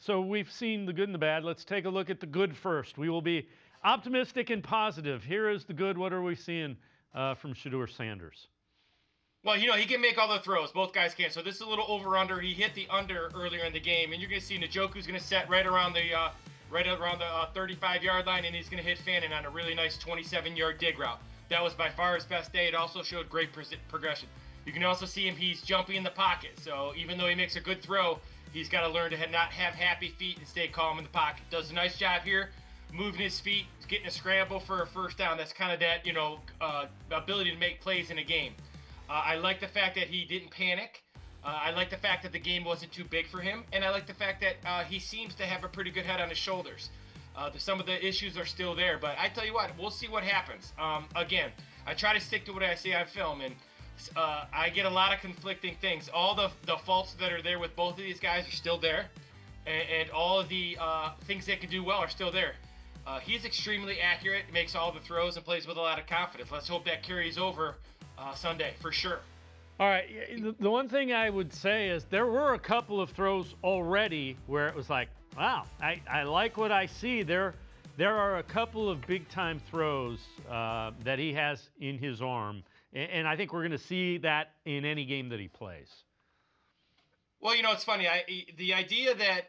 So we've seen the good and the bad. Let's take a look at the good first. We will be optimistic and positive. Here is the good. What are we seeing from Shedeur Sanders? Well, he can make all the throws. Both guys can. So this is a little over/under. He hit the under earlier in the game, and you're going to see Njoku's going to set right around the 35-yard line, and he's going to hit Fannin on a really nice 27-yard dig route. That was by far his best day. It also showed great progression. You can also see him. He's jumping in the pocket. So even though he makes a good throw, he's got to learn to not have happy feet and stay calm in the pocket. Does a nice job here, moving his feet, getting a scramble for a first down. That's kind of that ability to make plays in a game. I like the fact that he didn't panic. I like the fact that the game wasn't too big for him, and I like the fact that he seems to have a pretty good head on his shoulders. Some of the issues are still there, but I tell you what, we'll see what happens. Again, I try to stick to what I see on film, and I get a lot of conflicting things. All the faults that are there with both of these guys are still there, and all of the things they can do well are still there. He's extremely accurate, makes all the throws, and plays with a lot of confidence. Let's hope that carries over Sunday for sure. All right. The one thing I would say is there were a couple of throws already where it was like, wow, I like what I see. There are a couple of big-time throws that he has in his arm, and I think we're going to see that in any game that he plays. Well, it's funny. The idea that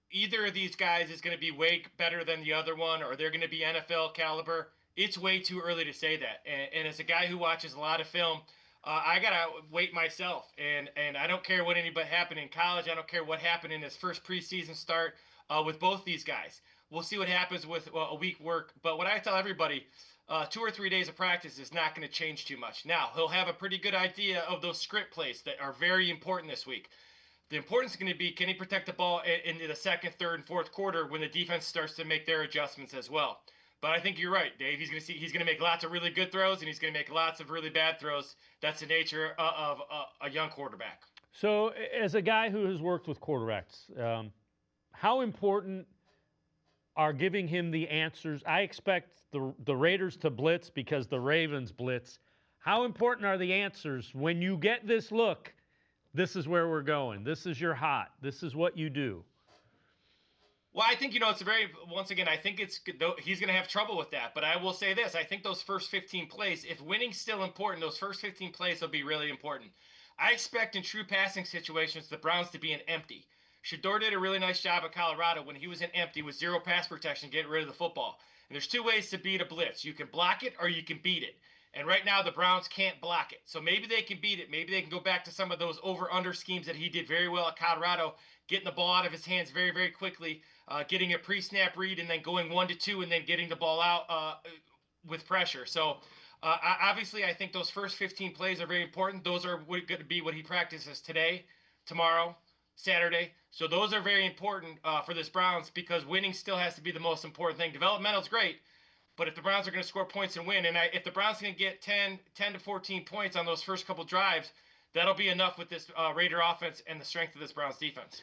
either of these guys is going to be way better than the other one, or they're going to be NFL caliber, it's way too early to say that. And as a guy who watches a lot of film, I gotta wait myself. And I don't care what happened in college. I don't care what happened in his first preseason start with both these guys. We'll see what happens with a week work. But what I tell everybody, 2 or 3 days of practice is not going to change too much. Now, he'll have a pretty good idea of those script plays that are very important this week. The importance is going to be, can he protect the ball into the second, third, and fourth quarter when the defense starts to make their adjustments as well. But I think you're right, Dave. He's going to make lots of really good throws, and he's going to make lots of really bad throws. That's the nature of a young quarterback. So, as a guy who has worked with quarterbacks, how important are giving him the answers? I expect the Raiders to blitz because the Ravens blitz. How important are the answers when you get this look? This is where we're going. This is your hot. This is what you do. Well, I think, once again, I think he's going to have trouble with that. But I will say this. I think those first 15 plays, if winning's still important, those first 15 plays will be really important. I expect in true passing situations, the Browns to be an empty. Shedeur did a really nice job at Colorado when he was an empty with zero pass protection, getting rid of the football. And there's two ways to beat a blitz. You can block it or you can beat it. And right now, the Browns can't block it. So maybe they can beat it. Maybe they can go back to some of those over-under schemes that he did very well at Colorado, getting the ball out of his hands very, very quickly, getting a pre-snap read, and then going 1-2, and then getting the ball out with pressure. So obviously, I think those first 15 plays are very important. Those are going to be what he practices today, tomorrow, Saturday. So those are very important for this Browns because winning still has to be the most important thing. Developmental is great. But if the Browns are going to score points and win, and if the Browns are going to get 10 to 14 points on those first couple drives, that'll be enough with this Raider offense and the strength of this Browns defense.